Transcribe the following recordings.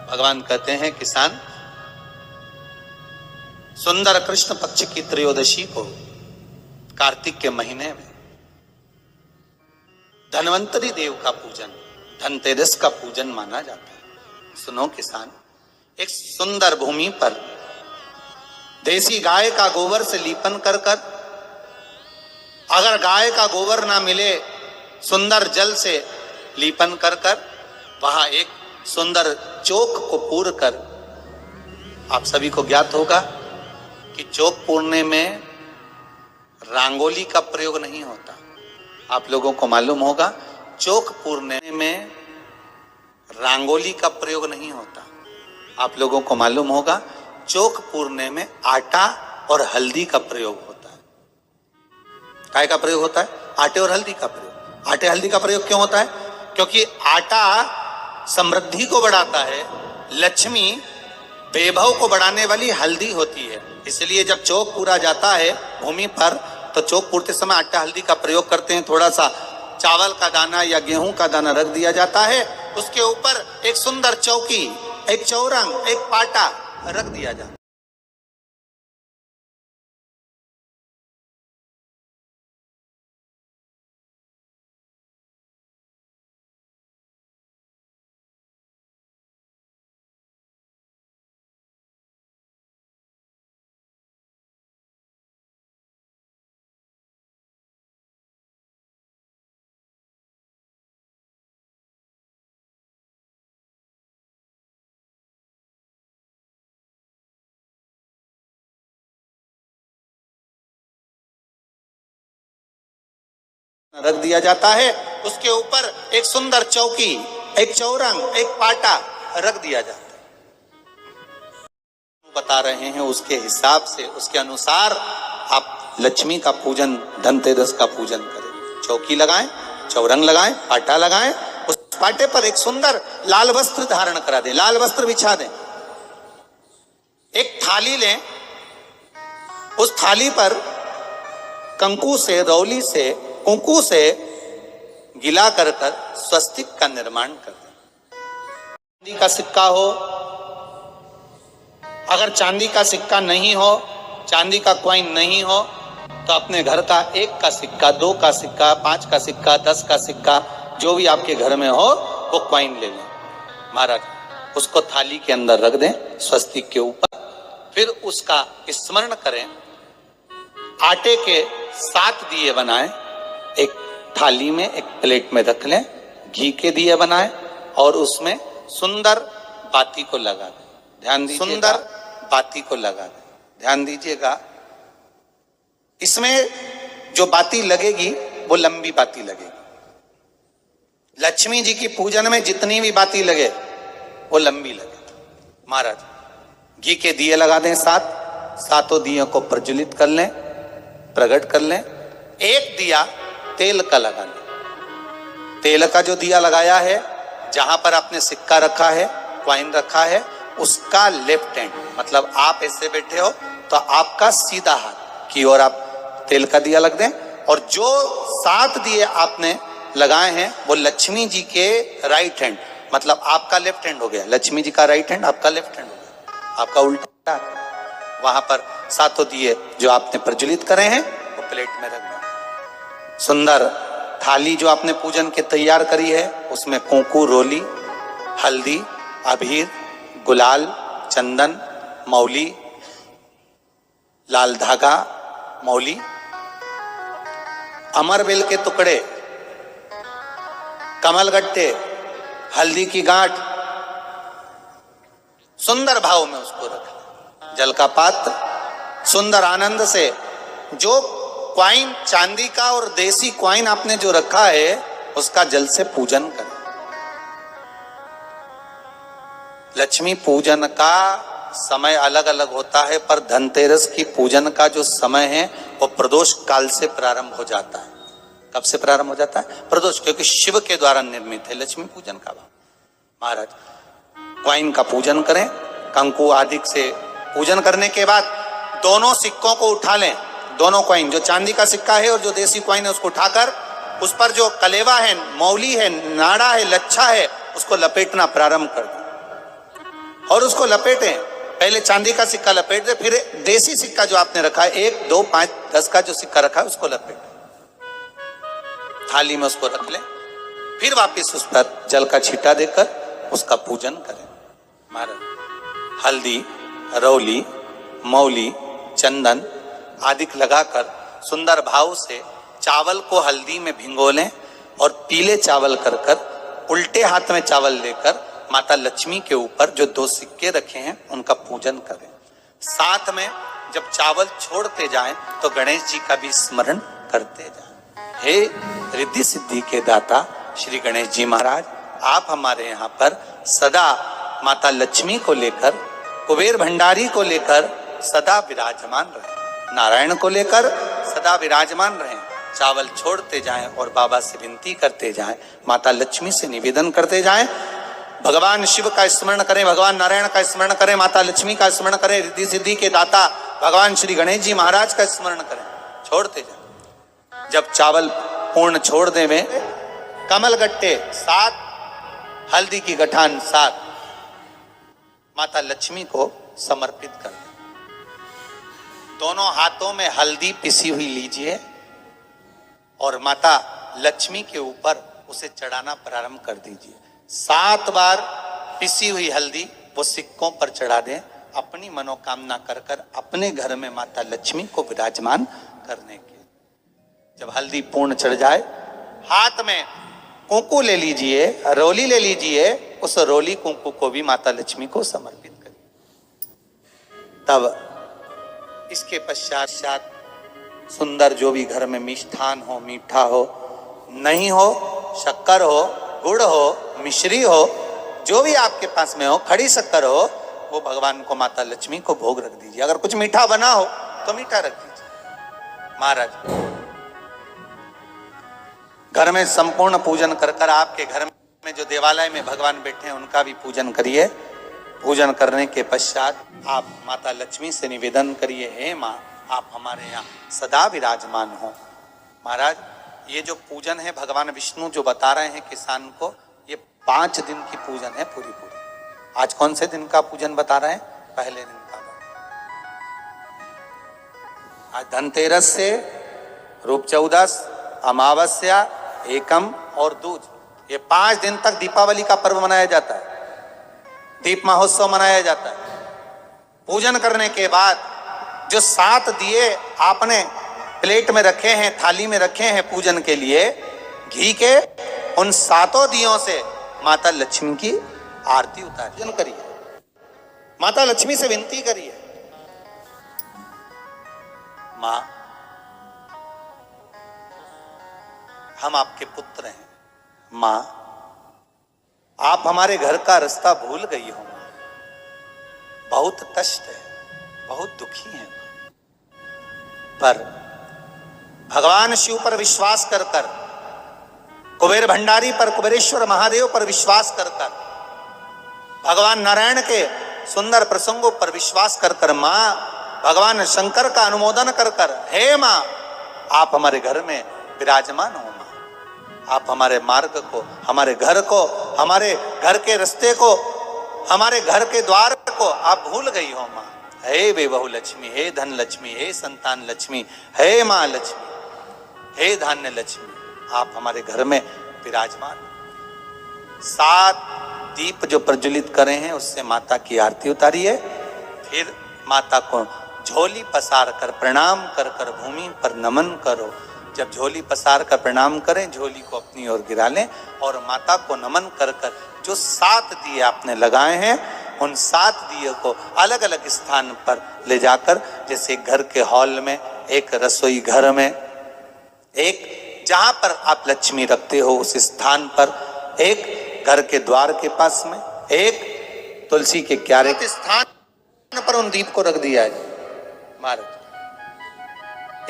भगवान कहते हैं किसान, सुंदर कृष्ण पक्ष की त्रयोदशी को कार्तिक के महीने में धन्वंतरी देव का पूजन, धनतेरस का पूजन माना जाता है। सुनो किसान, एक सुंदर भूमि पर देसी गाय का गोबर से लीपन कर कर, अगर गाय का गोबर ना मिले सुंदर जल से लीपन कर कर, वहां एक सुंदर चौक को पूर कर, आप सभी को ज्ञात होगा कि चौक पूरने में रंगोली का प्रयोग नहीं होता। आप लोगों को मालूम होगा चौक पूरने में रंगोली का प्रयोग नहीं होता। आप लोगों को मालूम होगा चौक पूरने में आटा और हल्दी का प्रयोग होता है। काय का प्रयोग होता है? आटे और हल्दी का प्रयोग। आटे हल्दी का प्रयोग क्यों होता है? क्योंकि आटा समृद्धि को बढ़ाता है, लक्ष्मी वैभव को बढ़ाने वाली हल्दी होती है। इसलिए जब चौक पूरा जाता है भूमि पर, तो चौक पूरते समय आटा हल्दी का प्रयोग करते हैं। थोड़ा सा चावल का दाना या गेहूं का दाना रख दिया जाता है, उसके ऊपर एक सुंदर चौकी, एक चौरंग, एक पाटा रख दिया जाता है। रख दिया जाता है, उसके ऊपर एक सुंदर चौकी, एक चौरंग, एक पाटा रख दिया जाता है। बता रहे हैं उसके हिसाब से, उसके अनुसार आप लक्ष्मी का पूजन, धनतेरस का पूजन करें। चौकी लगाएं, चौरंग लगाएं, पाटा लगाएं, उस पाटे पर एक सुंदर लाल वस्त्र धारण करा दें, लाल वस्त्र बिछा दें। एक थाली लें, उस थाली पर कंकु से, रौली से, कुंकू से गिला कर कर स्वस्तिक का निर्माण कर दें। चांदी का सिक्का हो, अगर चांदी का सिक्का नहीं हो, चांदी का कॉइन नहीं हो, तो अपने घर का 1 का सिक्का, 2 का सिक्का, 5 का सिक्का, 10 का सिक्का, जो भी आपके घर में हो वो कॉइन ले लें महाराज, उसको थाली के अंदर रख दें स्वस्तिक के ऊपर। फिर उसका स्मरण करें। आटे के 7 दिए बनाएं, एक थाली में, एक प्लेट में रख लें, घी के दिए बनाएं और उसमें सुंदर बाती को लगा दें। ध्यान दीजिएगा, सुंदर बाती को लगा दें। ध्यान दीजिएगा, इसमें जो बाती लगेगी वो लंबी बाती लगेगी। लक्ष्मी जी की पूजन में जितनी भी बाती लगे वो लंबी लगे। महाराज घी के दिए लगा दें 7, 7 दियों को प्रज्वलित कर लें, प्रकट कर लें। एक दिया तेल का लगा लें। तेल का जो दिया लगाया है, जहां पर आपने सिक्का रखा है, कॉइन रखा है, उसका लेफ्ट हैंड, मतलब आप ऐसे बैठे हो तो आपका सीधा हाथ की ओर आप तेल का दिया लग दें। और जो 7 दिए आपने लगाए हैं वो लक्ष्मी जी के राइट हैंड, मतलब आपका लेफ्ट हैंड हो गया, लक्ष्मी जी का राइट हैंड, आपका लेफ्ट हैंड हो गया, आपका उल्टा। वहां पर 7 दिए जो आपने प्रज्वलित करे हैं वो प्लेट में रख दें। सुंदर थाली जो आपने पूजन के तैयार करी है, उसमें कुंकू, रोली, हल्दी, अबीर, गुलाल, चंदन, मौली, लाल धागा, मौली, अमरबेल के टुकड़े, कमलगट्टे, हल्दी की गांठ, सुंदर भाव में उसको रखें। जल का पात्र, सुंदर आनंद से जो क्वाइन चांदी का और देसी क्वाइन आपने जो रखा है उसका जल से पूजन करें। लक्ष्मी पूजन का समय अलग अलग होता है, पर धनतेरस की पूजन का जो समय है वो प्रदोष काल से प्रारंभ हो जाता है। कब से प्रारंभ हो जाता है? प्रदोष, क्योंकि शिव के द्वारा निर्मित है लक्ष्मी पूजन का भाव। महाराज क्वाइन का पूजन करें, कंकु आदि से पूजन करने के बाद दोनों सिक्कों को उठा लें। दोनों कॉइन, जो चांदी का सिक्का है और जो देसी कॉइन है, उसको उठाकर उस पर जो कलेवा है, मौली है, नाड़ा है, लच्छा है, उसको लपेटना प्रारंभ कर दें। और उसको लपेटें। पहले चांदी का सिक्का लपेट दे, फिर देसी सिक्का जो आपने रखा है 1, 2, 5, 10 का जो सिक्का रखा है उसको लपेटें, थाली में उसको रख लें, फिर वापस उस पर जल का छींटा देकर उसका पूजन करें। महाराज हल्दी, रौली, मौली, चंदन आदि लगाकर सुंदर भाव से चावल को हल्दी में भिगो लें और पीले चावल कर कर उल्टे हाथ में चावल लेकर माता लक्ष्मी के ऊपर जो 2 सिक्के रखे हैं उनका पूजन करें। साथ में जब चावल छोड़ते जाएं तो गणेश जी का भी स्मरण करते जाएं। हे रिद्धि सिद्धि के दाता श्री गणेश जी महाराज, आप हमारे यहाँ पर सदा माता लक्ष्मी को लेकर, कुबेर भंडारी को लेकर सदा विराजमान रहे, नारायण को लेकर सदा विराजमान रहें। चावल छोड़ते जाएं और बाबा से विनती करते जाएं, माता लक्ष्मी से निवेदन करते जाएं, भगवान शिव का स्मरण करें, भगवान नारायण का स्मरण करें, माता लक्ष्मी का स्मरण करें, रिद्धि सिद्धि के दाता भगवान श्री गणेश जी महाराज का स्मरण करें, छोड़ते जाएं। जब चावल पूर्ण छोड़ देवें, कमल गट्टे 7, हल्दी की गठान 7 माता लक्ष्मी को समर्पित कर दें। दोनों हाथों में हल्दी पिसी हुई लीजिए और माता लक्ष्मी के ऊपर उसे चढ़ाना प्रारंभ कर दीजिए। 7 बार पिसी हुई हल्दी वो सिक्कों पर चढ़ा दें, अपनी मनोकामना कर कर अपने घर में माता लक्ष्मी को विराजमान करने के। जब हल्दी पूर्ण चढ़ जाए, हाथ में कुंकू ले लीजिए, रोली ले लीजिए, उस रोली कुंकू को भी माता लक्ष्मी को समर्पित करिए। तब इसके पश्चात सुंदर जो भी घर में मिष्ठान हो, मीठा हो, नहीं हो, शक्कर हो, गुड़ हो, मिश्री हो, जो भी आपके पास में हो, खड़ी शक्कर हो, वो भगवान को माता लक्ष्मी को भोग रख दीजिए। अगर कुछ मीठा बना हो तो मीठा रख दीजिए। महाराज घर में संपूर्ण पूजन कर कर आपके घर में जो देवालय में भगवान बैठे हैं उनका भी पूजन करिए। पूजन करने के पश्चात आप माता लक्ष्मी से निवेदन करिए, हे माँ आप हमारे यहाँ सदा विराजमान हो। महाराज ये जो पूजन है भगवान विष्णु जो बता रहे हैं किसान को, ये 5 दिन की पूजन है पूरी। आज कौन से दिन का पूजन बता रहे हैं? पहले दिन का। आज धनतेरस से रूप चौदस, अमावस्या, एकम और दूज, ये 5 दिन तक दीपावली का पर्व मनाया जाता है, दीप महोत्सव मनाया जाता है। पूजन करने के बाद जो 7 दिए आपने प्लेट में रखे हैं, थाली में रखे हैं पूजन के लिए, घी के, उन 7 दियों से माता लक्ष्मी की आरती उतारिए, पूजन करिए, माता लक्ष्मी से विनती करिए, माँ हम आपके पुत्र हैं, माँ आप हमारे घर का रास्ता भूल गई हो, बहुत कष्ट है, बहुत दुखी हैं, पर भगवान शिव पर विश्वास कर कर, कुबेर भंडारी पर, कुबेरेश्वर महादेव पर विश्वास कर कर, भगवान नारायण के सुंदर प्रसंगों पर विश्वास कर कर, माँ भगवान शंकर का अनुमोदन कर कर, हे माँ आप हमारे घर में विराजमान हो, माँ आप हमारे मार्ग को, हमारे घर को, हमारे घर के रास्ते को, हमारे घर के द्वार को आप भूल गई हो माँ। हे बेबहू लक्ष्मी, हे धन लक्ष्मी, हे संतान लक्ष्मी, हे माँ लक्ष्मी, हे धान्य लक्ष्मी, आप हमारे घर में विराजमान। 7 दीप जो प्रज्वलित करे हैं उससे माता की आरती उतारिए, फिर माता को झोली पसार कर प्रणाम कर कर भूमि पर नमन करो। जब झोली पसार कर प्रणाम करें, झोली को अपनी ओर गिरा लें और माता को नमन कर कर जो 7 दिए आपने लगाए हैं उन 7 दिए को अलग अलग स्थान पर ले जाकर, जैसे घर के हॉल में, एक रसोई घर में, एक जहां पर आप लक्ष्मी रखते हो उस स्थान पर, एक घर के द्वार के पास में, एक तुलसी के क्यारे के स्थान पर उन दीप को रख दिया है। महाराज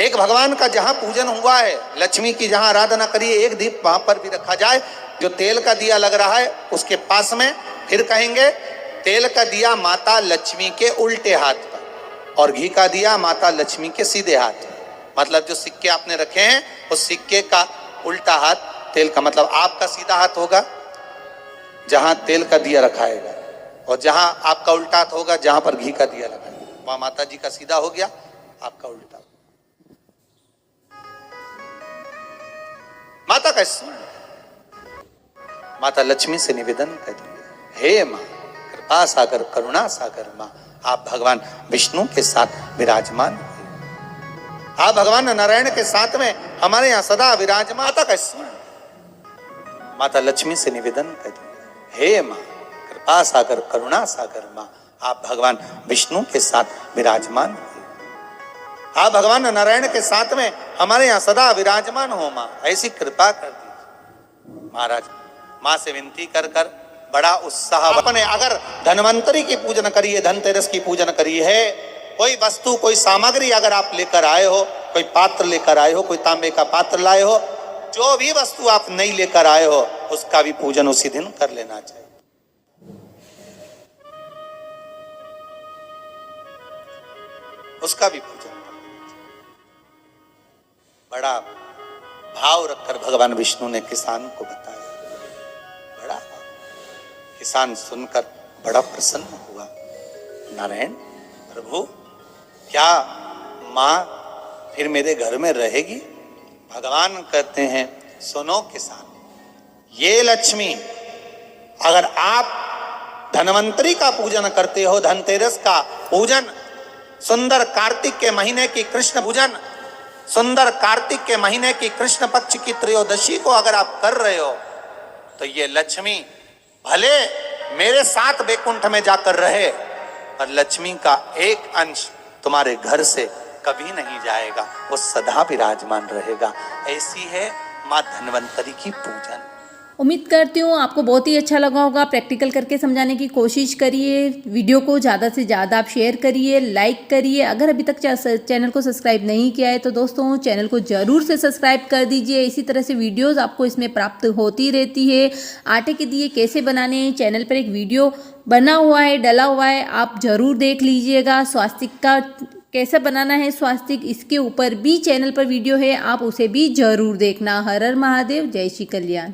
एक भगवान का जहां पूजन हुआ है, लक्ष्मी की जहां आराधना करिए, एक दीप वहां पर भी रखा जाए। जो तेल का दिया लग रहा है उसके पास में, फिर कहेंगे तेल का दिया माता लक्ष्मी के उल्टे हाथ पर और घी का दिया माता लक्ष्मी के सीधे हाथ पर। मतलब जो सिक्के आपने रखे हैं उस सिक्के का उल्टा हाथ तेल का, मतलब आपका सीधा हाथ होगा जहां तेल का दिया रखाएगा, और जहां आपका उल्टा हाथ होगा, जहां पर घी का दिया लगा वहां माता जी का सीधा हो गया, आपका उल्टा। माता का स्मरण, माता लक्ष्मी से निवेदन करती है, हे मां कृपा सागर करुणा सागर मां, आप भगवान विष्णु के साथ विराजमान हुए, आप भगवान नारायण के साथ में हमारे यहाँ सदा विराजमान। माता का स्मरण, माता लक्ष्मी से निवेदन करती है, हे मां कृपा सागर करुणा सागर मां, आप भगवान विष्णु के साथ विराजमान हुए, आप भगवान नारायण के साथ में हमारे यहाँ सदा विराजमान हो मां, ऐसी कृपा कर दीजिए। महाराज मां से विनती कर कर बड़ा उत्साह। आपने अगर धन्वंतरी की पूजन करी है, धनतेरस की पूजन करी है, कोई वस्तु कोई सामग्री अगर आप लेकर आए हो, कोई पात्र लेकर आए हो, कोई तांबे का पात्र लाए हो, जो भी वस्तु आप नहीं लेकर आए हो उसका भी पूजन उसी दिन कर लेना चाहिए। उसका भी पूजन बड़ा भाव रखकर भगवान विष्णु ने किसान को बताया। बड़ा किसान सुनकर बड़ा प्रसन्न हुआ। नारायण प्रभु, क्या मां फिर मेरे घर में रहेगी? भगवान कहते हैं, सुनो किसान, ये लक्ष्मी अगर आप धन्वंतरी का पूजन करते हो, धनतेरस का पूजन, सुंदर कार्तिक के महीने की कृष्ण पूजन, सुंदर कार्तिक के महीने की कृष्ण पक्ष की त्रयोदशी को अगर आप कर रहे हो, तो ये लक्ष्मी भले मेरे साथ वैकुंठ में जाकर रहे, पर लक्ष्मी का एक अंश तुम्हारे घर से कभी नहीं जाएगा, वो सदा विराजमान रहेगा। ऐसी है मां धन्वंतरी की पूजन। उम्मीद करती हूँ आपको बहुत ही अच्छा लगा होगा। प्रैक्टिकल करके समझाने की कोशिश करिए, वीडियो को ज़्यादा से ज़्यादा आप शेयर करिए, लाइक करिए। अगर अभी तक चैनल को सब्सक्राइब नहीं किया है तो दोस्तों चैनल को ज़रूर से सब्सक्राइब कर दीजिए। इसी तरह से वीडियोस आपको इसमें प्राप्त होती रहती है। आटे के दिए कैसे बनाने हैं, चैनल पर एक वीडियो बना हुआ है, डला हुआ है, आप ज़रूर देख लीजिएगा। स्वास्तिक का कैसे बनाना है स्वास्तिक, इसके ऊपर भी चैनल पर वीडियो है, आप उसे भी ज़रूर देखना। हर हर महादेव, जय श्री कल्याण।